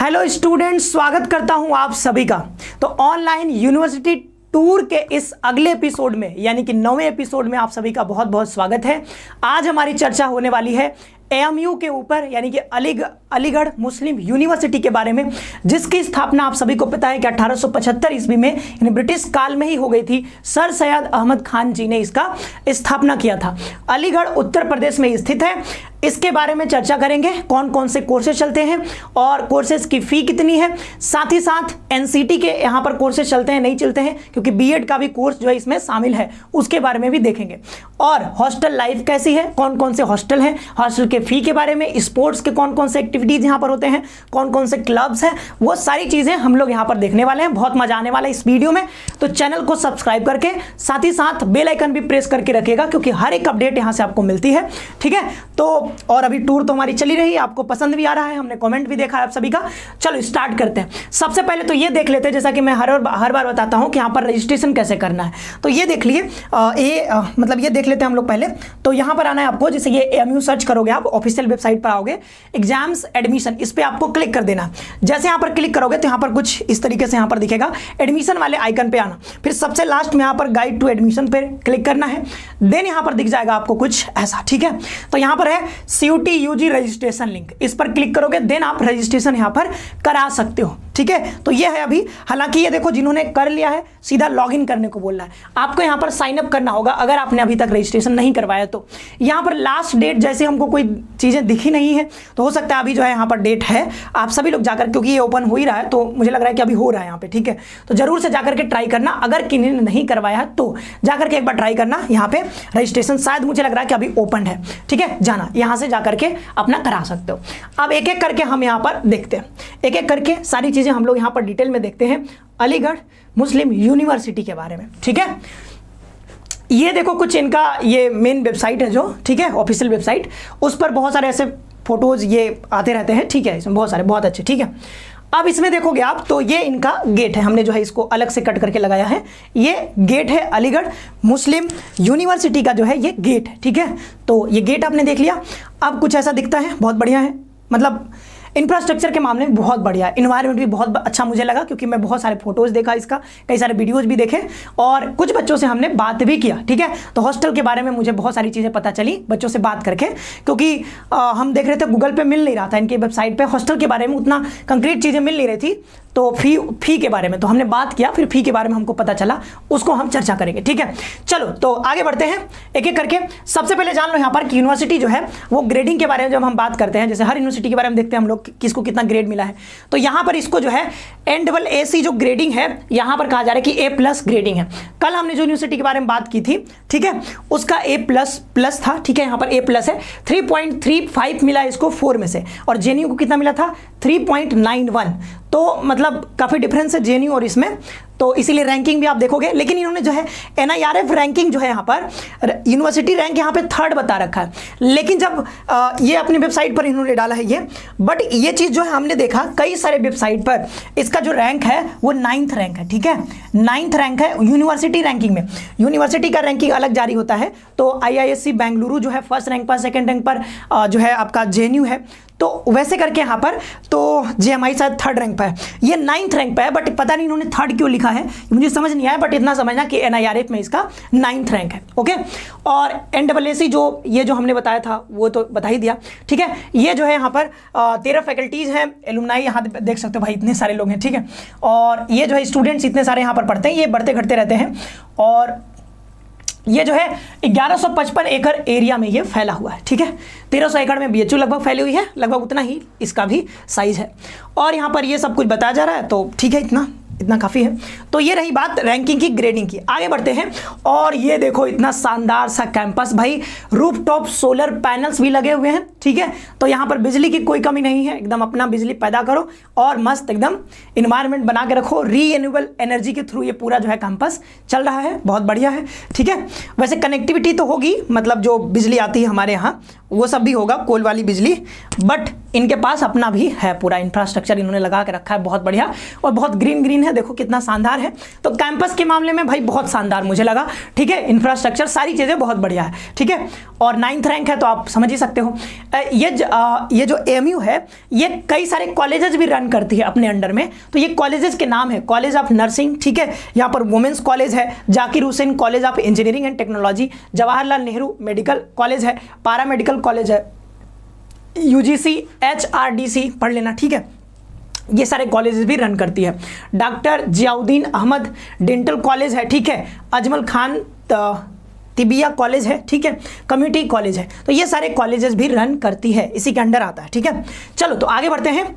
Hello students, स्वागत करता हूं आप सभी का। तो ऑनलाइन यूनिवर्सिटी टूर के इस अगले एपिसोड में यानी कि 9वें एपिसोड में आप सभी का बहुत बहुत स्वागत है। आज हमारी चर्चा होने वाली है एएमयू के ऊपर यानी कि अलीगढ़ मुस्लिम यूनिवर्सिटी के बारे में, जिसकी स्थापना आप सभी को पता है कि 1875 ईस्वी में यानी ब्रिटिश काल में ही हो गई थी। सर सैयद अहमद खान जी ने इसका स्थापना किया था। अलीगढ़ उत्तर प्रदेश में स्थित है। इसके बारे में चर्चा करेंगे, कौन कौन से कोर्सेज चलते हैं और कोर्सेज की फ़ी कितनी है। साथ ही साथ एनसीटी के यहाँ पर कोर्सेज चलते हैं नहीं चलते हैं, क्योंकि बीएड का भी कोर्स जो है इसमें शामिल है, उसके बारे में भी देखेंगे। और हॉस्टल लाइफ कैसी है, कौन कौन से हॉस्टल हैं, हॉस्टल के फ़ी के बारे में, स्पोर्ट्स के कौन कौन से एक्टिविटीज़ यहाँ पर होते हैं, कौन कौन से क्लब्स हैं, वो सारी चीज़ें हम लोग यहाँ पर देखने वाले हैं। बहुत मजा आने वाला है इस वीडियो में। तो चैनल को सब्सक्राइब करके साथ ही साथ बेल आइकन भी प्रेस करके रखिएगा, क्योंकि हर एक अपडेट यहाँ से आपको मिलती है। ठीक है, तो और अभी टूर तो हमारी चली रही है, आपको पसंद भी आ रहा है, हमने कमेंट भी देखा है आप सभी का। चलो स्टार्ट करते हैं। सबसे पहले तो ये देख लेते हैं, जैसा कि मैं हर बार बताता हूँ कि यहाँ पर रजिस्ट्रेशन कैसे करना है। तो ये देख लिए, मतलब ये देख लेते हैं हम लोग पहले। तो यहाँ पर आना है आपको, जैसे ये एएमयू सर्च करोगे आप, ऑफिशियल वेबसाइट पर आओगे, एग्जाम्स एडमिशन, इस पर आपको क्लिक कर देना। जैसे यहाँ पर क्लिक करोगे तो यहाँ पर कुछ इस तरीके से यहाँ पर दिखेगा, एडमिशन वाले आइकन पे आना। फिर सबसे लास्ट में यहाँ पर गाइड टू एडमिशन पे क्लिक करना है। देन यहाँ पर दिख जाएगा आपको कुछ ऐसा। ठीक है, तो यहाँ पर है सीयूटी यूजी रजिस्ट्रेशन लिंक, इस पर क्लिक करोगे देन आप रजिस्ट्रेशन यहाँ पर करा सकते हो। ठीक है, तो ये है अभी। हालांकि ये देखो, जिन्होंने कर लिया है सीधा लॉगिन करने को बोल रहा है। आपको यहाँ पर साइन अप करना होगा अगर आपने अभी तक रजिस्ट्रेशन नहीं करवाया तो। यहाँ पर लास्ट डेट जैसे हमको कोई चीज़ें दिखी नहीं है, तो हो सकता है अभी जो है यहाँ पर डेट है। आप सभी लोग जाकर, क्योंकि ये ओपन हो ही रहा है तो मुझे लग रहा है कि अभी हो रहा है यहाँ पे। ठीक है, तो जरूर से जाकर के ट्राई करना। अगर किन्हीं ने नहीं करवाया है तो जाकर के एक बार ट्राई करना। यहाँ पे रजिस्ट्रेशन शायद मुझे लग रहा है कि अभी ओपन है। ठीक है, जाना यहाँ से जाकर के अपना करा सकते हो। अब एक एक करके हम यहाँ पर देखते हैं, एक एक करके सारी चीज़ें हम लोग यहाँ पर डिटेल में देखते हैं अलीगढ़ मुस्लिम यूनिवर्सिटी के बारे में। ठीक है, ये देखो कुछ इनका ये मेन वेबसाइट है जो, ठीक है, ऑफिशियल वेबसाइट, उस पर बहुत सारे ऐसे फोटोज ये आते रहते हैं। ठीक है, इसमें बहुत सारे, बहुत अच्छे। ठीक है, अब इसमें देखोगे आप तो ये इनका गेट है, हमने जो है इसको अलग से कट करके लगाया है। ये गेट है अलीगढ़ मुस्लिम यूनिवर्सिटी का जो है ये गेट है। ठीक है, तो ये गेट आपने देख लिया। अब कुछ ऐसा दिखता है, बहुत बढ़िया है, मतलब इंफ्रास्ट्रक्चर के मामले में बहुत बढ़िया है। इन्वायरमेंट भी बहुत अच्छा मुझे लगा, क्योंकि मैं बहुत सारे फोटोज़ देखा इसका, कई सारे वीडियोज़ भी देखे और कुछ बच्चों से हमने बात भी किया। ठीक है, तो हॉस्टल के बारे में मुझे बहुत सारी चीज़ें पता चली बच्चों से बात करके, क्योंकि हम देख रहे थे गूगल पे मिल नहीं रहा था, इनकी वेबसाइट पे हॉस्टल के बारे में उतना कंक्रीट चीज़ें मिल नहीं रही थी। तो फ़ी के बारे में तो हमने बात किया, फिर फ़ी के बारे में हमको पता चला, उसको हम चर्चा करेंगे। ठीक है, चलो तो आगे बढ़ते हैं एक एक करके। सबसे पहले जान लो यहाँ पर कि यूनिवर्सिटी जो है वो ग्रेडिंग के बारे में जब हम बात करते हैं, जैसे हर यूनिवर्सिटी के बारे में देखते हैं हम लोग किसको कितना ग्रेड मिला है, तो यहाँ पर इसको जो है NAAC जो ग्रेडिंग है यहाँ पर कहा जा रहा है कि A+ ग्रेडिंग है। कल हमने जो यूनिवर्सिटी के बारे में बात की थी, ठीक है, उसका A++ था। ठीक है, यहाँ पर A+ है, 3.35 मिला इसको 4 में से, और JNU को कितना मिला था 3.91। तो मतलब काफ़ी डिफरेंस है JNU और इसमें, तो इसीलिए रैंकिंग भी आप देखोगे। लेकिन इन्होंने जो है NIRF रैंकिंग जो है यहाँ पर यूनिवर्सिटी रैंक यहाँ पे 3rd बता रखा है। लेकिन जब ये अपनी वेबसाइट पर इन्होंने डाला है ये, बट ये चीज़ जो है हमने देखा कई सारे वेबसाइट पर इसका जो रैंक है वो 9th रैंक है। ठीक है, 9th रैंक है यूनिवर्सिटी रैंकिंग में। यूनिवर्सिटी का रैंकिंग अलग जारी होता है, तो IISc बेंगलुरु जो है 1st रैंक पर, 2nd रैंक पर जो है आपका JNU है, तो वैसे करके यहाँ पर तो JMI शायद 3rd रैंक पर है, ये 9th रैंक पर है। बट पता नहीं इन्होंने 3rd क्यों लिखा है, मुझे समझ नहीं आया, बट इतना समझना कि NIRF में इसका 9th रैंक है। ओके, और NAAC जो ये जो हमने बताया था वो तो बता ही दिया। ठीक है, ये जो है यहाँ पर 13 फैकल्टीज़ हैं, एलुमनाई यहाँ देख सकते हो भाई, इतने सारे लोग हैं। ठीक है, और ये जो है स्टूडेंट्स इतने सारे यहाँ पर पढ़ते हैं, ये बढ़ते घटते रहते हैं। और ये जो है 1155 एकड़ एरिया में ये फैला हुआ है। ठीक है, 1300 एकड़ में BHU लगभग फैली हुई है, लगभग उतना ही इसका भी साइज है। और यहाँ पर ये सब कुछ बताया जा रहा है, तो ठीक है, इतना काफ़ी है। तो ये रही बात रैंकिंग की, ग्रेडिंग की। आगे बढ़ते हैं, और ये देखो इतना शानदार सा कैंपस भाई, रूफटॉप सोलर पैनल्स भी लगे हुए हैं। ठीक है, तो यहाँ पर बिजली की कोई कमी नहीं है, एकदम अपना बिजली पैदा करो और मस्त एकदम इन्वायरमेंट बना के रखो। रीन्यूएबल एनर्जी के थ्रू ये पूरा जो है कैंपस चल रहा है, बहुत बढ़िया है। ठीक है, वैसे कनेक्टिविटी तो होगी, मतलब जो बिजली आती है हमारे यहाँ वो सब भी होगा, कोल वाली बिजली, बट इनके पास अपना भी है, पूरा इंफ्रास्ट्रक्चर इन्होंने लगा के रखा है, बहुत बढ़िया और बहुत ग्रीन ग्रीन है। है, देखो कितना शानदार है। तो कैंपस के मामले में भाई बहुत शानदार मुझे लगा, ठीक है, इंफ्रास्ट्रक्चर सारी चीज़ें बहुत बढ़िया है, ठीक है, और 9th रैंक है तो आप समझ ही सकते हो। ये जो AMU है ये कई सारे कॉलेजेस भी रन करती है अपने अंडर में। तो ये कॉलेजेस के नाम है कॉलेज ऑफ नर्सिंग, ठीक है, यहाँ पर वुमेंस कॉलेज है, Zakir Hussain college of engineering and technology, Jawaharlal Nehru medical college है, पारा मेडिकल कॉलेज है, UGC HRDC पढ़ लेना, ठीक है, ये सारे कॉलेजेस भी रन करती है। Doctor Ziauddin Ahmed dental college है, ठीक है, अजमल खान तिबिया कॉलेज है, ठीक है, कम्युनिटी कॉलेज है। तो ये सारे कॉलेजेस भी रन करती है, इसी के अंडर आता है, ठीक है। चलो तो आगे बढ़ते हैं।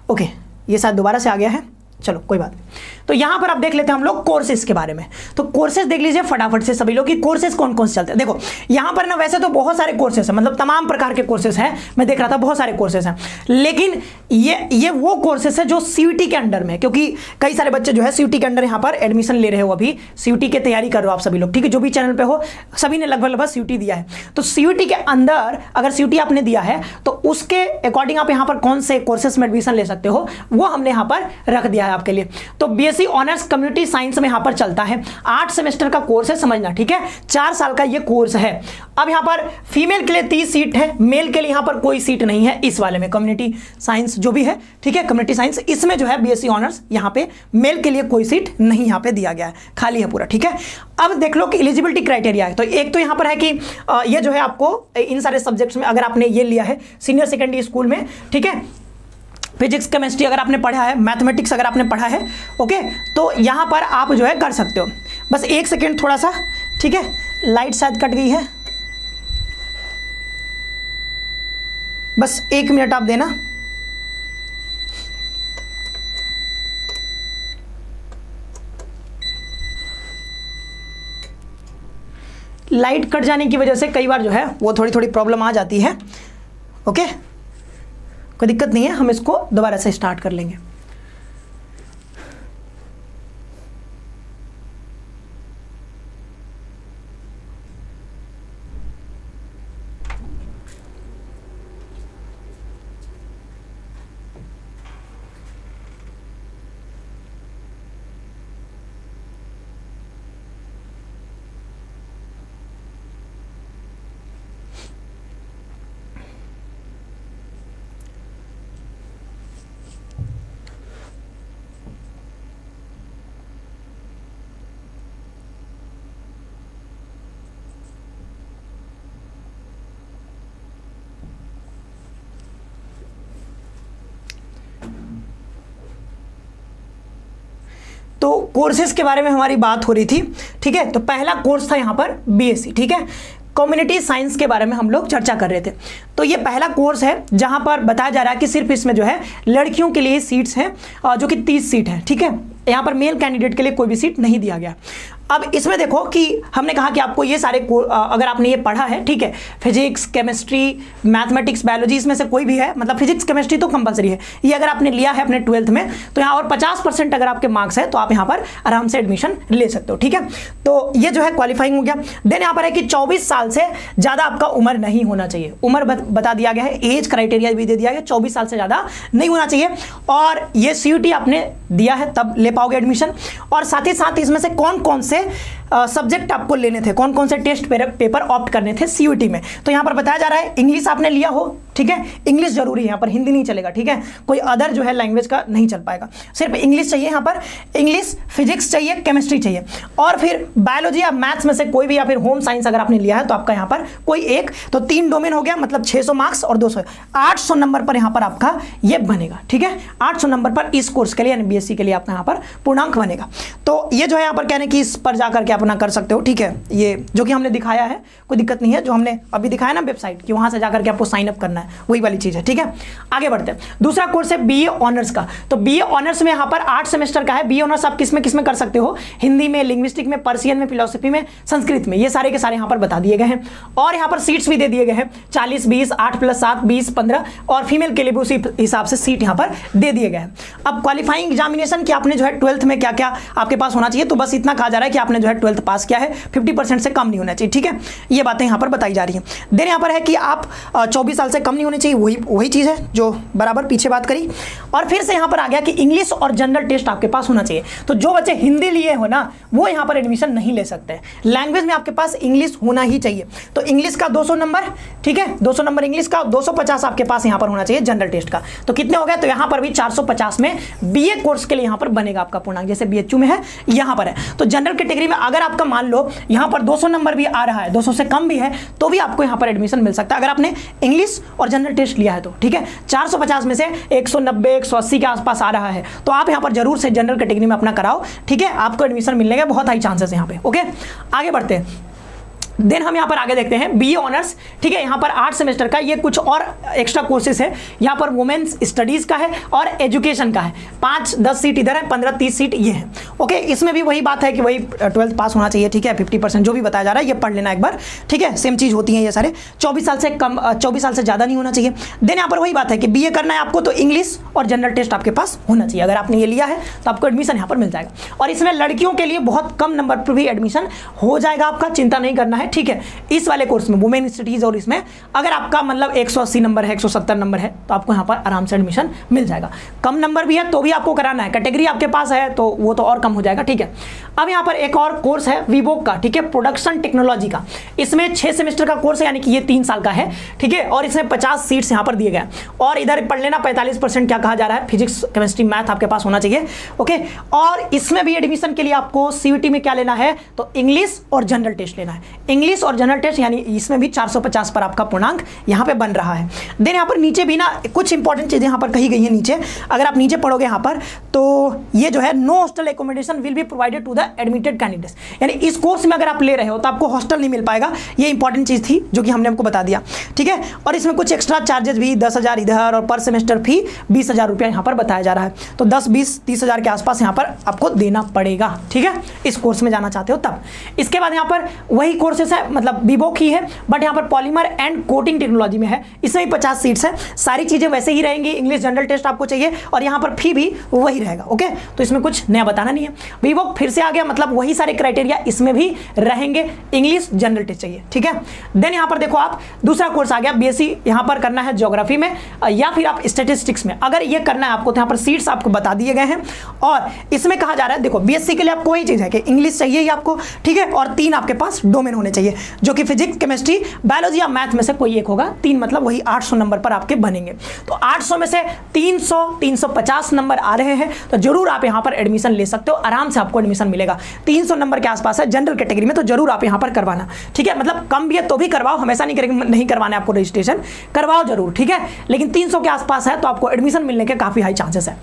ओके, ये शायद दोबारा से आ गया है, चलो कोई बात नहीं। तो यहां पर आप देख लेते हैं हम लोग कोर्सेज के बारे में। तो कोर्सेज देख लीजिए फटाफट से सभी लोग कि कोर्सेज कौन कौन से चलते हैं। देखो यहां पर ना वैसे तो बहुत सारे कोर्सेज हैं, मतलब तमाम प्रकार के कोर्सेज हैं, मैं देख रहा था बहुत सारे कोर्सेज हैं, लेकिन ये वो कोर्सेज है जो CUET के अंडर में, क्योंकि कई सारे बच्चे जो है CUET के अंडर यहां पर एडमिशन ले रहे हो, अभी CUET की तैयारी कर रहे हो आप सभी लोग, ठीक है, जो भी चैनल पे हो सभी ने लगभग CUET दिया है। तो CUET के अंदर अगर CUET आपने दिया है तो उसके अकॉर्डिंग आप यहां पर कौन से कोर्सेज में एडमिशन ले सकते हो वो हमने यहां पर रख दिया है आपके लिए। तो BSc ऑनर्स कम्युनिटी साइंस में यहां पर चलता है, 8 सेमेस्टर का कोर्स है, समझना, ठीक है, 4 साल का ये कोर्स है। अब यहां पर फीमेल के लिए 30 सीट है, मेल के लिए यहां पर कोई सीट नहीं है इस वाले में, कम्युनिटी साइंस जो भी है, ठीक है, कम्युनिटी साइंस, इसमें जो है BSc ऑनर्स यहां पे मेल के लिए कोई सीट नहीं यहां पे दिया गया है, खाली है पूरा, ठीक है। अब देख लो कि एलिजिबिलिटी क्राइटेरिया है। तो एक तो यहां पर है कि ये जो है आपको इन सारे सब्जेक्ट्स में अगर आपने ये लिया है सीनियर सेकेंडरी स्कूल में, ठीक है, फिजिक्स केमिस्ट्री अगर आपने पढ़ा है, मैथमेटिक्स अगर आपने पढ़ा है, ओके, तो यहाँ पर आप जो है कर सकते हो। बस एक सेकेंड थोड़ा सा, ठीक है, लाइट शायद कट गई है, बस 1 मिनट आप देना। लाइट कट जाने की वजह से कई बार जो है वो थोड़ी प्रॉब्लम आ जाती है, ओके, कोई दिक्कत नहीं है, हम इसको दोबारा से स्टार्ट कर लेंगे। तो कोर्सेज के बारे में हमारी बात हो रही थी, ठीक है। तो पहला कोर्स था यहाँ पर BSc, ठीक है, कम्युनिटी साइंस के बारे में हम लोग चर्चा कर रहे थे। तो ये पहला कोर्स है जहाँ पर बताया जा रहा है कि सिर्फ इसमें जो है लड़कियों के लिए सीट्स हैं, जो कि 30 सीट हैं, ठीक है, यहाँ पर मेल कैंडिडेट के लिए कोई भी सीट नहीं दिया गया। अब इसमें देखो कि हमने कहा कि आपको ये सारे अगर आपने ये पढ़ा है, ठीक है, फिजिक्स केमिस्ट्री मैथमेटिक्स बायोलॉजी, इसमें से कोई भी है, मतलब फिजिक्स केमिस्ट्री तो कंपलसरी है, ये अगर आपने लिया है अपने 12th में तो यहाँ और 50% अगर आपके मार्क्स है तो आप यहाँ पर आराम से एडमिशन ले सकते हो, ठीक है। तो ये जो है क्वालिफाइंग हो गया। देन यहाँ पर है कि 24 साल से ज़्यादा आपका उम्र नहीं होना चाहिए, उम्र बता दिया गया है, एज क्राइटेरिया भी दे दिया गया, 24 साल से ज़्यादा नहीं होना चाहिए, और ये CUET आपने दिया है तब ले पाओगे एडमिशन। और साथ ही साथ इसमें से कौन कौन से सब्जेक्ट आपको लेने थे, कौन कौन से टेस्ट पेपर ऑप्ट करने थे CUET में, तो यहाँ पर बताया जा रहा है इंग्लिश आपने लिया हो, ठीक है, इंग्लिश जरूरी है, यहाँ पर हिंदी नहीं चलेगा, ठीक है, कोई अदर जो है लैंग्वेज का नहीं चल पाएगा, सिर्फ इंग्लिश चाहिए, यहाँ पर इंग्लिश, फिजिक्स चाहिए, केमिस्ट्री चाहिए, और फिर बायोलॉजी या मैथ्स में से कोई भी, या फिर होम साइंस अगर आपने लिया है तो आपका यहाँ पर कोई एक, तो 3 डोमेन हो गया, मतलब 600 मार्क्स और 200, 800 नंबर पर यहाँ पर आपका ये बनेगा, ठीक है, 800 नंबर पर इस कोर्स के लिए यानी BSc के लिए आपका यहाँ पर पूर्णांक बनेगा। तो ये जो है यहाँ पर कहने की इस पर जाकर के अपना कर सकते हो, ठीक है, ये जो कि हमने दिखाया है, कोई दिक्कत नहीं है, जो हमने अभी दिखाया ना वेबसाइट की, वहां से जाकर के आपको साइन अप करना है, वही वाली चीज है, ठीक है। आगे बढ़ते हैं, दूसरा कोर्स है BA ऑनर्स का। तो BA ऑनर्स में यहाँ पर 8 सेमेस्टर का है। BA ऑनर्स आप किस में कर सकते हो, हिंदी में, लिंग्विस्टिक में, पर्सियन में, फिलोसफी में, संस्कृत में, ये सारे के सारे यहाँ पर बता दिए गए हैं, और यहाँ पर सीट्स भी दे दिए गए हैं, 40 20 8 + 7 20 15, और फीमेल के लिए भी उसी हिसाब से सीट यहाँ पर दे दिए गए हैं। अब क्वालिफाइंग एग्जामिनेशन की आपने जो है 12th में क्या क्या आपके पास होना चाहिए, तो बस इतना कहा जा रहा है कि आपने जो है 12th 12th पास किया है 50% से कम नहीं होना चाहिए, ठीक है, ये बातें यहाँ पर बताई जा रही हैं। देन यहाँ पर है कि आप 24 साल से कम नहीं होने चाहिए, वही चीज़ है जो बराबर पीछे बात करी। और फिर से यहाँ पर आ गया कि इंग्लिश और जनरल टेस्ट आपके पास होना चाहिए। तो जो बच्चे हिंदी लिए हो ना वो यहाँ पर एडमिशन नहीं ले सकते, लैंग्वेज में आपके पास इंग्लिश होना ही चाहिए। तो इंग्लिश का 200 नंबर, ठीक है, 200 नंबर इंग्लिश का, 250 आपके पास यहाँ पर होना चाहिए जनरल टेस्ट का। तो कितने हो गए, तो यहाँ पर भी 450 में बीए कोर्स के लिए यहाँ पर बनेगा आपका पूर्णांक, जैसे बीएचयू में है यहाँ पर है। तो जनरल कैटेगरी में अगर आपका मान लो यहाँ पर 200 नंबर भी आ रहा है, 200 से कम भी है, तो भी आपको यहाँ पर एडमिशन मिल सकता है अगर आपने इंग्लिश और जनरल टेस्ट लिया है तो, ठीक है। 450 में से 190 180 के आसपास आ रहा है, तो आप यहाँ पर जरूर से जनरल कैटेगरी में अपना कराओ, ठीक है, आपको एडमिशन मिलने के बहुत हाई चांसेस यहाँ पे। ओके, आगे बढ़ते हैं। देन हम यहाँ पर आगे देखते हैं बीए ऑनर्स, ठीक है, यहाँ पर 8 सेमेस्टर का, ये कुछ और एक्स्ट्रा कोर्सेज है, यहाँ पर वुमेन्स स्टडीज का है और एजुकेशन का है। 5-10 सीट इधर है, 15-30 सीट ये है। ओके, इसमें भी वही बात है कि वही 12th पास होना चाहिए, ठीक है, 50% जो भी बताया जा रहा है ये पढ़ लेना एक बार, ठीक है, सेम चीज़ होती है ये सारे। 24 साल से कम, 24 साल से ज़्यादा नहीं होना चाहिए। देन यहाँ पर वही बात है कि बीए करना है आपको तो इंग्लिश और जनरल टेस्ट आपके पास होना चाहिए। अगर आपने ये लिया है तो आपको एडमिशन यहाँ पर मिल जाएगा। और इसमें लड़कियों के लिए बहुत कम नंबर पर भी एडमिशन हो जाएगा आपका, चिंता नहीं करना है, ठीक है। इस वाले कोर्स में वुमेन स्टडीज और इसमें अगर आपका मतलब 180 नंबर है, 170 नंबर है, तो आपको यहाँ पर आराम से एडमिशन मिल जाएगा। कम नंबर भी है तो भी आपको कराना है, कैटेगरी आपके पास है तो वो तो और कम हो जाएगा, ठीक है। अब यहाँ पर एक और कोर्स है वीवोक का, ठीक है, प्रोडक्शन टेक्नोलॉजी का। इसमें 6 सेमेस्टर का कोर्स है, यानी कि ये 3 साल का है, ठीक है, और इसमें 50 सीट्स यहाँ पर दिए गए। और इधर पढ़ लेना 45% क्या कहा जा रहा है, फिजिक्स केमिस्ट्री मैथ आपके पास होना चाहिए। ओके, और इसमें भी एडमिशन के लिए आपको सीयूटी में क्या लेना है, तो इंग्लिश और जनरल टेस्ट लेना है। इंग्लिश और जनरल टेस्ट यानी इसमें भी 450 पर आपका पूर्णांक यहाँ पे बन रहा है। देन यहाँ पर नीचे भी ना कुछ इंपॉर्टेंट चीजें यहाँ पर कही गई हैं नीचे, अगर आप नीचे पढ़ोगे यहाँ पर तो ये जो है no hostel accommodation will be provided to the admitted candidates, यानी इस कोर्स में अगर आप ले रहे हो तो आपको हॉस्टल नहीं मिल पाएगा। ये इंपॉर्टेंट चीज थी जो कि हमने आपको बता दिया, ठीक है। और इसमें कुछ एक्स्ट्रा चार्जेस भी 10,000 इधर और पर सेमेस्टर फी 20,000 रुपया यहाँ पर बताया जा रहा है। तो 10-20-30,000 के आसपास यहाँ पर आपको देना पड़ेगा, ठीक है, इस कोर्स में जाना चाहते हो तब। इसके बाद यहाँ पर वही कोर्सेस है, मतलब वीवोक ही है, बट यहाँ पर पॉलीमर एंड कोटिंग टेक्नोलॉजी में है, इसमें भी 50 सीट्स है। सारी चीजें वैसे ही रहेंगी, इंग्लिश जनरल टेस्ट आपको चाहिए और यहाँ पर फी भी वही रहेगा। ओके, तो इसमें कुछ नया बताना नहीं है। वीवोक फिर से आ गया, मतलब वही सारे क्राइटेरिया इसमें भी रहेंगे, इंग्लिश जनरल टेस्ट चाहिए, ठीक है। देन यहाँ पर देखो आप दूसरा कोर्स आ गया बीएससी, यहाँ पर करना है ज्योग्राफी में या फिर आप स्टैटिस्टिक्स में। अगर ये करना है आपको तो यहाँ पर सीट्स आपको बता दिए गए हैं। और इसमें कहा जा रहा है, देखो बीएससी के लिए आपको वही चीज है कि इंग्लिश चाहिए ही आपको, ठीक है, और 3 आपके पास डोमेन होने चाहिए, जो कि फिजिक्स केमिस्ट्री बायोलॉजी या मैथ में से कोई एक होगा। 3 मतलब वही 800 नंबर पर आपके बनेंगे। तो 800 में से 300-350 नंबर आ रहे हैं, तो जरूर आप यहाँ पर एडमिशन ले सकते हो, आराम से आपको एडमिशन मिलेगा। 300 नंबर के आसपास है जनरल कैटेगरी में, तो जरूर आप यहाँ पर करवाना, ठीक है। मतलब कम भी है तो भी करवाओ, हमेशा नहीं करवाना है आपको, रजिस्ट्रेशन करवाओ जरूर, ठीक है। लेकिन 300 के आसपास है तो आपको एडमिशन मिलने के काफी हाई चांसेस है।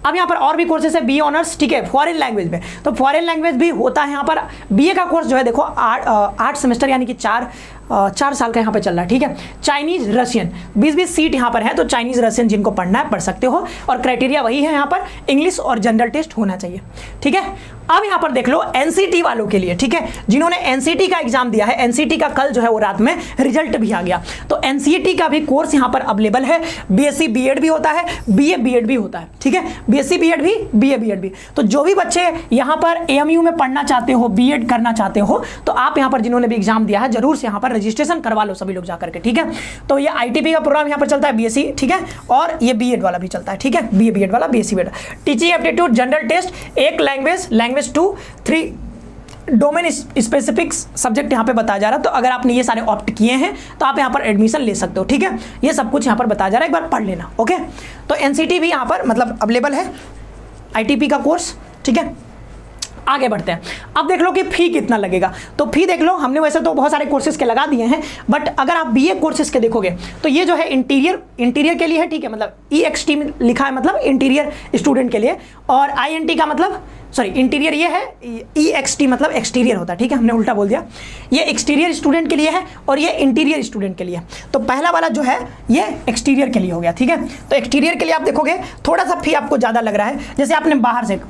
अब यहाँ पर और भी कोर्सेस है बीए ऑनर्स, ठीक है, फॉरेन लैंग्वेज में। तो फॉरेन लैंग्वेज भी होता है यहाँ पर। बीए का कोर्स जो है देखो 8 सेमेस्टर यानी कि 4 साल का यहाँ पे चल रहा है, ठीक है। चाइनीज रशियन 20-20 सीट यहाँ पर है, तो चाइनीज रशियन जिनको पढ़ना है पढ़ सकते हो। और क्राइटेरिया वही है यहाँ पर, इंग्लिश और जनरल टेस्ट होना चाहिए, ठीक है। अब यहाँ पर देख लो एनसीटी वालों के लिए, ठीक है, जिन्होंने एनसीटी का एग्जाम दिया है, एनसीटी का कल जो है वो रात में रिजल्ट भी आ गया, तो एनसीटी का भी कोर्स यहाँ पर अवेलेबल है। बीएससी बीएड भी होता है, बीए बीएड भी होता है, ठीक है, बीएससी बीएड भी, बीए बीएड भी। तो जो भी बच्चे यहाँ पर एएमयू में पढ़ना चाहते हो, बीएड करना चाहते हो, तो आप यहाँ पर जिन्होंने भी एग्जाम दिया है जरूर से यहाँ पर रजिस्ट्रेशन करवा लो सभी लोग जाकर के, ठीक है। तो ये आईटीपी का प्रोग्राम यहाँ पर चलता है, बीएससी, ठीक है, और ये बीएड वाला भी चलता है, ठीक है, बीए बीएड वाला, BSc BEd, teaching aptitude, general test, एक लैंग्वेज 2, 3 डोमेन स्पेसिफिक सब्जेक्ट यहाँ पे बताया जा रहा है। तो अगर आपने ये सारे ऑप्ट किए हैं तो आप यहाँ पर एडमिशन ले सकते हो, ठीक है। ये सब कुछ यहाँ पर बताया जा रहा है, एक बार पढ़ लेना, ओके। तो एनसीटी भी यहाँ पर मतलब अवेलेबल है, आईटीपी का कोर्स, ठीक है। आगे बढ़ते हैं। अब देख लो कि फी कितना लगेगा, तो फी देख लो, हमने वैसे तो बहुत सारे कोर्सेज के लगा दिए हैं, बट अगर आप बीए कोर्सेज के देखोगे तो ये जो है इंटीरियर के लिए है, ठीक है, मतलब EXT में लिखा है, मतलब इंटीरियर स्टूडेंट के लिए, और INT का मतलब इंटीरियर ये है, EXT मतलब एक्सटीरियर होता है, ठीक है, हमने उल्टा बोल दिया। ये एक्सटीरियर स्टूडेंट के लिए है और ये इंटीरियर स्टूडेंट के लिए। तो पहला वाला जो है ये एक्सटीरियर के लिए हो गया, ठीक है। तो एक्सटीरियर के लिए आप देखोगे थोड़ा सा फी आपको ज़्यादा लग रहा है, जैसे आपने बाहर से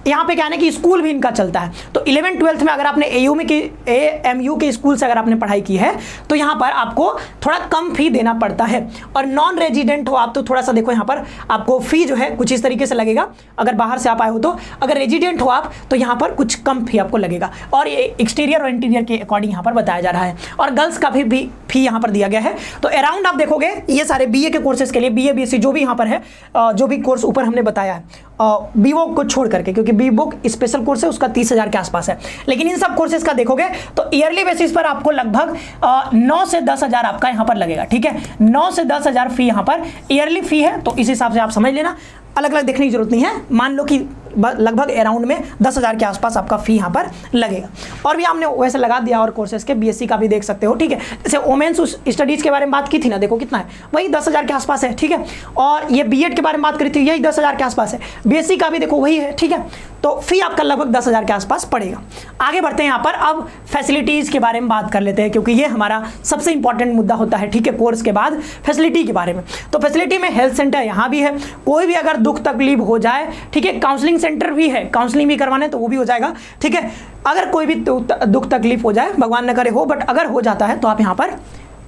यहाँ पे क्या है कि स्कूल भी इनका चलता है। तो 11th 12th में अगर आपने AMU के स्कूल से अगर आपने पढ़ाई की है तो यहाँ पर आपको थोड़ा कम फी देना पड़ता है। और नॉन रेजिडेंट हो आप तो थोड़ा सा देखो यहाँ पर आपको फी जो है कुछ इस तरीके से लगेगा, अगर बाहर से आप आए हो तो। अगर रेजिडेंट हो आप तो यहाँ पर कुछ कम फी आपको लगेगा, और ये एक्सटीरियर और इंटीरियर के अकॉर्डिंग यहाँ पर बताया जा रहा है। और गर्ल्स का भी फी यहाँ पर दिया गया है। तो अराउंड आप देखोगे ये सारे BA के कोर्सेज के लिए, BA BSc जो भी यहाँ पर है, जो भी कोर्स ऊपर हमने बताया है BVOC को छोड़ करके, क्योंकि BVOC स्पेशल कोर्स है उसका 30,000 के आसपास है। लेकिन इन सब कोर्सेज का देखोगे तो ईयरली बेसिस पर आपको लगभग 9 से 10,000 आपका यहाँ पर लगेगा। ठीक है, 9 से 10,000 फी यहाँ पर ईयरली फी है। तो इस हिसाब से आप समझ लेना, अलग अलग देखने की जरूरत नहीं है। मान लो कि लगभग अराउंड में 10,000 के आसपास आपका फी यहाँ पर लगेगा। और भी हमने वैसे लगा दिया और कोर्सेज के BSc का भी देख सकते हो। ठीक है, जैसे वोमेन्स स्टडीज़ के बारे में बात की थी ना, देखो कितना है, वही 10,000 के आसपास है। ठीक है, और ये B.Ed के बारे में बात करी थी, यही 10,000 के आसपास है। BSc का भी देखो वही है। ठीक है, तो फी आपका लगभग 10,000 के आसपास पड़ेगा। आगे बढ़ते हैं यहाँ पर, अब फैसिलिटीज़ के बारे में बात कर लेते हैं, क्योंकि ये हमारा सबसे इंपॉर्टेंट मुद्दा होता है। ठीक है, कोर्स के बाद फैसिलिटी के बारे में। तो फैसिलिटी में हेल्थ सेंटर यहाँ भी है, कोई भी अगर दुख तकलीफ हो जाए, ठीक है, काउंसलिंग सेंटर भी है, काउंसलिंग भी करवाने तो वो भी हो जाएगा। ठीक है, अगर कोई भी दुख तकलीफ हो जाए, भगवान न करे हो, बट अगर हो जाता है तो आप यहाँ पर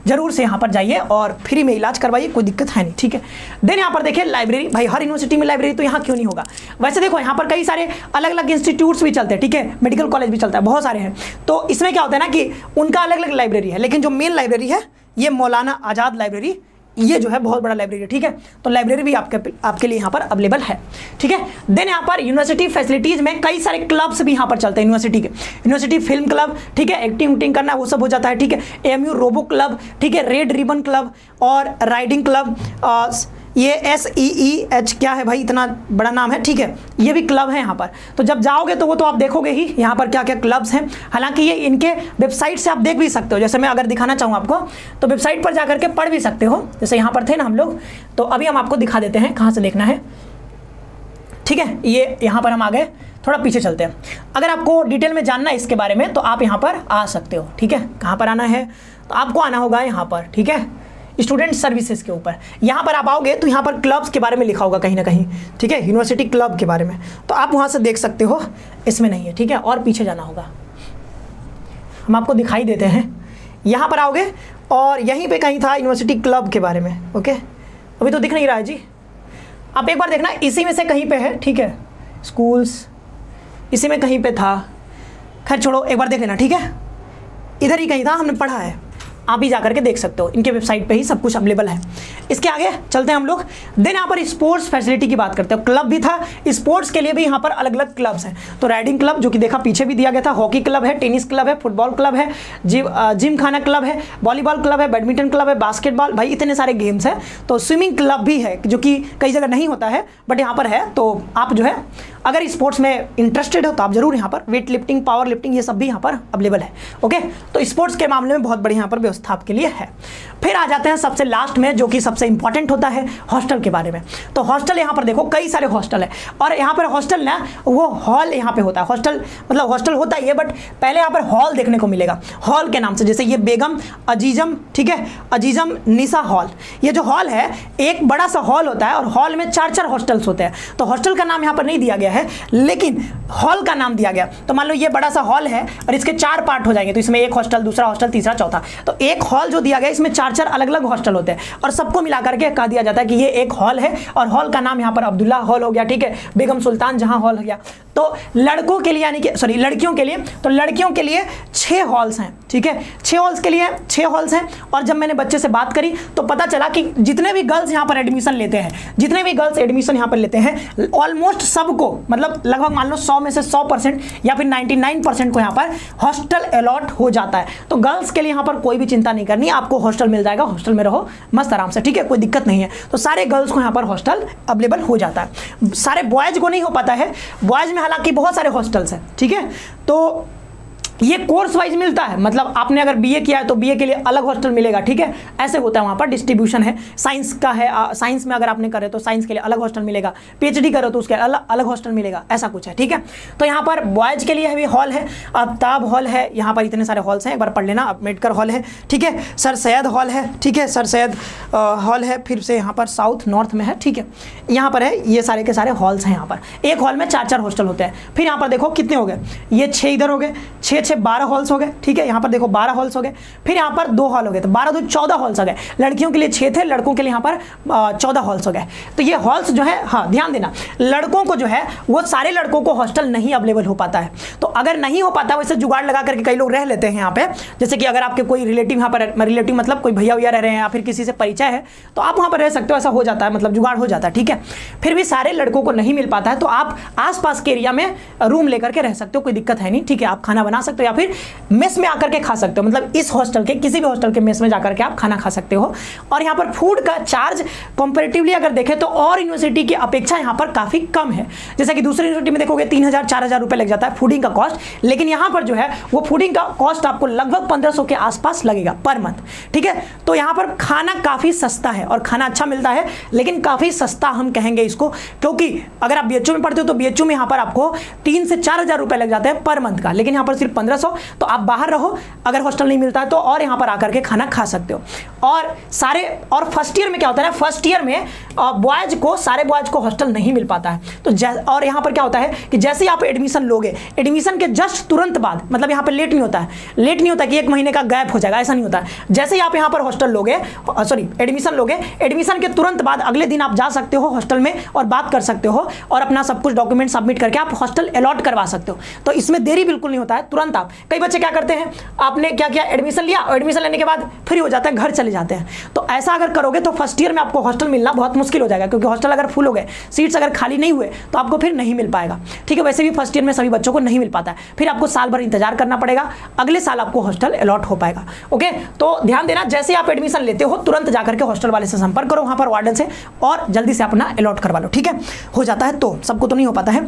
जरूर से यहाँ पर जाइए और फ्री में इलाज करवाइए, कोई दिक्कत है नहीं। ठीक है, देन यहाँ पर देखिए लाइब्रेरी, भाई हर यूनिवर्सिटी में लाइब्रेरी तो यहाँ क्यों नहीं होगा। वैसे देखो यहाँ पर कई सारे अलग अलग इंस्टीट्यूट्स भी चलते हैं। ठीक है, मेडिकल कॉलेज भी चलता है, बहुत सारे हैं। तो इसमें क्या होता है ना कि उनका अलग अलग लाइब्रेरी है, लेकिन जो मेन लाइब्रेरी है ये मौलाना आज़ाद लाइब्रेरी, ये जो है बहुत बड़ा लाइब्रेरी है। ठीक है, तो लाइब्रेरी भी आपके लिए यहाँ पर अवेलेबल है। ठीक है, देन यहाँ पर यूनिवर्सिटी फैसिलिटीज़ में कई सारे क्लब्स भी यहाँ पर चलते हैं यूनिवर्सिटी के। यूनिवर्सिटी फिल्म क्लब, ठीक है, एक्टिंग करना वो सब हो जाता है। ठीक है, AMU रोबो क्लब, ठीक है, रेड रिबन क्लब और राइडिंग क्लब, ये SEEH क्या है भाई, इतना बड़ा नाम है। ठीक है, ये भी क्लब है यहाँ पर। तो जब जाओगे तो वो तो आप देखोगे ही यहाँ पर क्या क्या क्लब्स हैं। हालांकि ये इनके वेबसाइट से आप देख भी सकते हो, जैसे मैं अगर दिखाना चाहूँ आपको तो वेबसाइट पर जा करके पढ़ भी सकते हो। जैसे यहाँ पर थे ना हम लोग, तो अभी हम आपको दिखा देते हैं कहाँ से देखना है। ठीक है, ये यहाँ पर हम आ गए, थोड़ा पीछे चलते हैं। अगर आपको डिटेल में जानना है इसके बारे में तो आप यहाँ पर आ सकते हो। ठीक है, कहाँ पर आना है, तो आपको आना होगा यहाँ पर। ठीक है, स्टूडेंट सर्विसेज के ऊपर यहाँ पर आप आओगे तो यहाँ पर क्लब्स के बारे में लिखा होगा कहीं ना कहीं। ठीक है, यूनिवर्सिटी क्लब के बारे में, तो आप वहाँ से देख सकते हो, इसमें नहीं है। ठीक है, और पीछे जाना होगा, हम आपको दिखाई देते हैं। यहाँ पर आओगे और यहीं पे कहीं था यूनिवर्सिटी क्लब के बारे में। ओके, अभी तो दिख नहीं रहा है जी, आप एक बार देखना, इसी में से कहीं पे है। ठीक है, स्कूल्स इसी में कहीं पे था, खैर छोड़ो, एक बार देख लेना। ठीक है, इधर ही कहीं था, हमने पढ़ा है, आप भी जाकर के देख सकते हो, इनके वेबसाइट पे ही सब कुछ अवेलेबल है। इसके आगे चलते हैं हम लोग। देन यहाँ पर स्पोर्ट्स फैसिलिटी की बात करते हो, क्लब भी था, स्पोर्ट्स के लिए भी यहाँ पर अलग अलग क्लब्स हैं। तो राइडिंग क्लब जो कि देखा पीछे भी दिया गया था, हॉकी क्लब है, टेनिस क्लब है, फुटबॉल क्लब है, जिम खाना क्लब है, वॉलीबॉल क्लब है, बैडमिंटन क्लब है, बास्केटबॉल, भाई इतने सारे गेम्स हैं। तो स्विमिंग क्लब भी है, जो कि कई जगह नहीं होता है बट यहाँ पर है। तो आप जो है अगर स्पोर्ट्स में इंटरेस्टेड हो तो आप जरूर यहाँ पर वेट लिफ्टिंग, पावर लिफ्टिंग, ये सब भी यहाँ पर अवेलेबल है। ओके, तो स्पोर्ट्स के मामले में बहुत बड़ी यहाँ पर व्यवस्था आपके लिए है। फिर आ जाते हैं सबसे लास्ट में, जो कि सबसे इंपॉर्टेंट होता है, हॉस्टल के बारे में। तो हॉस्टल यहाँ पर देखो कई सारे हॉस्टल है, और यहाँ पर हॉस्टल ना वो हॉल यहाँ पे होता है। हॉस्टल मतलब हॉस्टल होता ही है, बट पहले यहाँ पर हॉल देखने को मिलेगा, हॉल के नाम से। जैसे ये बेगम अजीजम, ठीक है, अजीजम निसा हॉल, ये जो हॉल है एक बड़ा सा हॉल होता है, और हॉल में 4-4 हॉस्टल्स होते हैं। तो हॉस्टल का नाम यहाँ पर नहीं दिया गया है, लेकिन हॉल का नाम दिया गया। तो मान लो ये बड़ा सा हॉल है और इसके 4 पार्ट हो जाएंगे, तो इसमें एक हॉस्टल, दूसरा हॉस्टल, तीसरा, चौथा। तो एक हॉल जो दिया गया इसमें 4-4 अलग अलग हॉस्टल होते हैं, और सबको मिला करके कहा दिया जाता है कि ये एक हॉल है। और हॉल का नाम यहाँ पर अब्दुल्ला हॉल हो गया, ठीक है, बेगम सुल्तान जहां हॉल हो गया। तो लड़कों के लिए यानी कि सॉरी लड़कियों के लिए, तो लड़कियों के लिए 6 हॉल्स हैं। ठीक है, 6 हॉल्स के लिए 6 हॉल्स हैं। और जब मैंने बच्चे से बात करी तो पता चला कि जितने भी गर्ल्स यहाँ पर एडमिशन लेते हैं, जितने भी गर्ल्स एडमिशन यहाँ पर लेते हैं, ऑलमोस्ट सबको, मतलब लगभग मान लो 100 में से 100% या फिर 99% को यहाँ पर हॉस्टल अलॉट हो जाता है। तो गर्ल्स के लिए यहाँ पर कोई भी चिंता नहीं करनी, आपको हॉस्टल मिल जाएगा, हॉस्टल में रहो मस्त आराम से। ठीक है, कोई दिक्कत नहीं है। तो सारे गर्ल्स को यहाँ पर हॉस्टल अवेलेबल हो जाता है, सारे बॉयज़ को नहीं हो पाता है। बॉयज़ में हालांकि बहुत सारे हॉस्टल्स हैं। ठीक है, तो ये कोर्स वाइज मिलता है, मतलब आपने अगर बीए किया है तो बीए के लिए अलग हॉस्टल मिलेगा, ठीक है, ऐसे होता है, वहाँ पर डिस्ट्रीब्यूशन है। साइंस का है, साइंस में अगर आपने करे तो साइंस के लिए अलग हॉस्टल मिलेगा, पीएचडी करो तो उसके अलग हॉस्टल मिलेगा, ऐसा कुछ है, ठीक है। तो यहाँ पर बॉयज़ के लिए भी हॉल है, आफ्ताब हॉल है, यहाँ पर इतने सारे हॉल्स हैं, एक बार पढ़ लेना। अम्बेडकर हॉल है, ठीक है, सर सैयद हॉल है, ठीक है, सर सैयद हॉल है, फिर से यहाँ पर साउथ नॉर्थ में है, ठीक है, यहाँ पर है, ये सारे के सारे हॉल्स हैं। यहाँ पर एक हॉल में 4-4 हॉस्टल होते हैं। फिर यहाँ पर देखो कितने हो गए, ये 6 इधर हो गए, 6-6 12 हॉल्स हो गए, ठीक है, यहाँ पर देखो 12 हॉल्स हो गए। फिर यहाँ पर 2 हॉल हो गए, तो 12 2 14 हॉल्स हो गए। लड़कियों के लिए 6 थे, लड़कों के लिए यहाँ पर 14 हॉल्स हो गए। तो ये हॉल्स जो है, हाँ ध्यान देना, लड़कों को जो है वो सारे लड़कों को हॉस्टल नहीं अवेलेबल हो पाता है। तो अगर नहीं हो पाता, वैसे जुगाड़ लगा करके कई लोग रह लेते हैं यहाँ पे, जैसे कि अगर आपके कोई रिलेटिव यहाँ पर, रिलेटिव मतलब कोई भैया भैया रह रहे हैं या फिर किसी से परिचय है, तो आप वहाँ पर रह सकते हो, ऐसा हो जाता है, मतलब जुगाड़ हो जाता है, ठीक है। फिर भी सारे लड़कों को नहीं मिल पाता है, तो आप आसपास के एरिया में रूम लेकर के रह सकते हो, कोई दिक्कत है नहीं, ठीक है। आप खाना बना सकते हो या फिर मेस में आकर के खा सकते हो, मतलब इस हॉस्टल के किसी भी हॉस्टल के मेस में जाकर के आप खाना खा सकते हो। और यहाँ पर फूड का चार्ज कंपैरेटिवली अगर देखें तो और यूनिवर्सिटी की अपेक्षा यहाँ पर काफ़ी कम है। जैसे कि दूसरी यूनिवर्सिटी में देखोगे 3000-4000 रुपये लग जाता है फूडिंग का कॉस्ट, लेकिन यहाँ पर जो है वो फूडिंग का कॉस्ट आपको लगभग 1500 के आसपास लगेगा पर मंथ, ठीक है। तो यहाँ पर खाना काफ़ी सस्ता है और खाना अच्छा मिलता है, लेकिन काफ़ी सस्ता हम कहेंगे इसको, क्योंकि अगर आप बीएचयू में पढ़ते हो तो बीएचयू में यहाँ पर आपको 3 से 4000 रुपये लग जाते हैं पर मंथ का, लेकिन यहाँ पर सिर्फ 1500। तो आप बाहर रहो, अगर हॉस्टल नहीं मिलता है तो और यहाँ पर आकर के खाना खा सकते हो। और फर्स्ट ईयर में क्या होता है ना, फर्स्ट ईयर में बॉयज़ को, सारे बॉयज़ को हॉस्टल नहीं मिल पाता है। तो और यहाँ पर क्या होता है कि जैसे ही आप एडमिशन लोगे, एडमिशन के जस्ट तुरंत बाद, मतलब यहाँ पर लेट नहीं होता है, लेट नहीं होता कि 1 महीने का गैप हो जाएगा, ऐसा नहीं होता है। जैसे ही आप यहाँ पर हॉस्टल लोगे, सॉरी एडमिशन लोगे, एडमिशन के तुरंत बाद अगले दिन आप जा सकते हो हॉस्टल में और बात कर सकते हो और अपना सब कुछ डॉक्यूमेंट सबमिट करके आप हॉस्टल अलॉट करवा सकते हो। तो इसमें देरी बिल्कुल नहीं होता है, तुरंत आप, कई बच्चे क्या करते हैं, आपने क्या किया, एडमिशन लिया और एडमिशन लेने के बाद फ्री हो जाता है, घर चले जाते हैं। तो ऐसा अगर करोगे तो फर्स्ट ईयर में आपको हॉस्टल मिलना बहुत मुश्किल हो जाएगा, क्योंकि हॉस्टल अगर फुल हो गए, सीट्स अगर खाली नहीं हुए तो आपको फिर नहीं मिल पाएगा, ठीक है। वैसे भी फर्स्ट ईयर में सभी बच्चों को नहीं मिल पाता है, फिर आपको साल भर इंतजार करना पड़ेगा, अगले साल आपको हॉस्टल अलॉट हो पाएगा, ओके। तो ध्यान देना, जैसे आप एडमिशन लेते हो तुरंत जाकर के हॉस्टल वाले से संपर्क करो, वहाँ पर वार्डन से, और जल्दी से अपना अलॉट करवा लो, ठीक है। हो जाता है, तो सबको तो नहीं हो पाता है।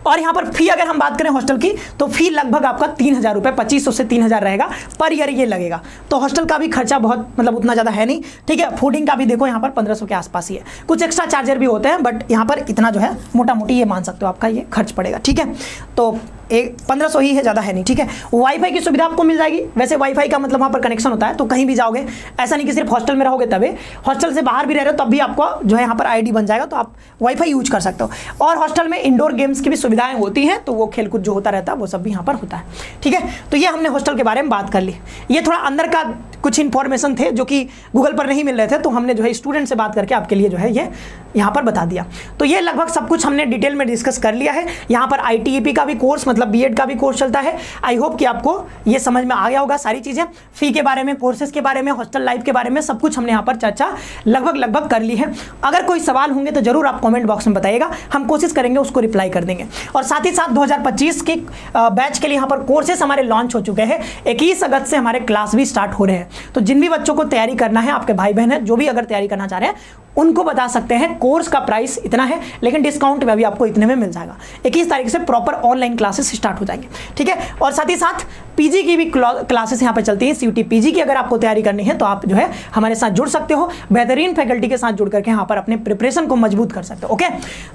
और यहाँ पर फी अगर हम बात करें हॉस्टल की, तो फी लगभग आपका 3000 रुपये, 2500 से 3000 रहेगा पर ईयर ये लगेगा। तो हॉस्टल का भी खर्चा बहुत, मतलब उतना ज़्यादा है नहीं, ठीक है। फूडिंग का भी देखो यहाँ पर 1500 के आसपास ही है, कुछ एक्स्ट्रा चार्जर भी होते हैं, बट यहाँ पर इतना जो है मोटा मोटी ये मान सकते हो आपका ये खर्च पड़ेगा, ठीक है। तो 1500 ही है, ज़्यादा है नहीं, ठीक है। वाईफाई की सुविधा आपको मिल जाएगी। वैसे वाईफाई का मतलब वहाँ पर कनेक्शन होता है, तो कहीं भी जाओगे, ऐसा नहीं कि सिर्फ हॉस्टल में रहोगे तभी, हॉस्टल से बाहर भी रह रहे हो तब भी आपको जो है यहाँ पर आईडी बन जाएगा, तो आप वाईफाई यूज कर सकते हो। और हॉस्टल में इंडोर गेम्स की भी सुविधाएं होती हैं, तो वो खेलकूद जो होता रहता है वो सब भी यहाँ पर होता है, ठीक है। तो ये हमने हॉस्टल के बारे में बात कर ली। ये थोड़ा अंदर का कुछ इन्फॉर्मेशन थे जो कि गूगल पर नहीं मिल रहे थे, तो हमने जो है स्टूडेंट से बात करके आपके लिए जो है ये यहाँ पर बता दिया। तो ये लगभग सब कुछ हमने डिटेल में डिस्कस कर लिया है। यहाँ पर ITEP का भी कोर्स, मतलब बीएड का भी कोर्स चलता है। आई होप कि आपको ये समझ में आ गया होगा सारी चीज़ें, फी के बारे में, कोर्सेज के बारे में, हॉस्टल लाइफ के बारे में, सब कुछ हमने यहाँ पर चर्चा लगभग कर ली है। अगर कोई सवाल होंगे तो जरूर आप कमेंट बॉक्स में बताइएगा, हम कोशिश करेंगे उसको रिप्लाई कर देंगे। और साथ ही साथ 2025 के बैच के लिए यहाँ पर कोर्सेज हमारे लॉन्च हो चुके हैं। 21 अगस्त से हमारे क्लास भी स्टार्ट हो रहे हैं। तो जिन भी बच्चों को तैयारी करना है, आपके भाई बहन है जो भी अगर तैयारी करना चाह रहे हैं, उनको बता सकते हैं कोर्स का प्राइस इतना है, लेकिन डिस्काउंट में भी आपको इतने में मिल जाएगा। 21 तारीख से प्रॉपर ऑनलाइन क्लासेस स्टार्ट हो जाएंगे, ठीक है। और साथ ही साथ पीजी की भी क्लासेस यहाँ पे चलती है। CUT पीजी की अगर आपको तैयारी करनी है तो आप जो है हमारे साथ जुड़ सकते हो, बेहतरीन फैकल्टी के साथ जुड़ करके यहाँ पर अपने प्रिपरेशन को मजबूत कर सकते हो, ओके।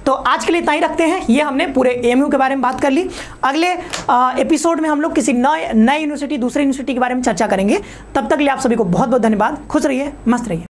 तो आज के लिए इतना ही रखते हैं। ये हमने पूरे AMU के बारे में बात कर ली। अगले एपिसोड में हम लोग किसी नए यूनिवर्सिटी, दूसरे यूनिवर्सिटी के बारे में चर्चा करेंगे। तब तक लिए आप सभी को बहुत बहुत धन्यवाद। खुश रहिए, मस्त रहिए।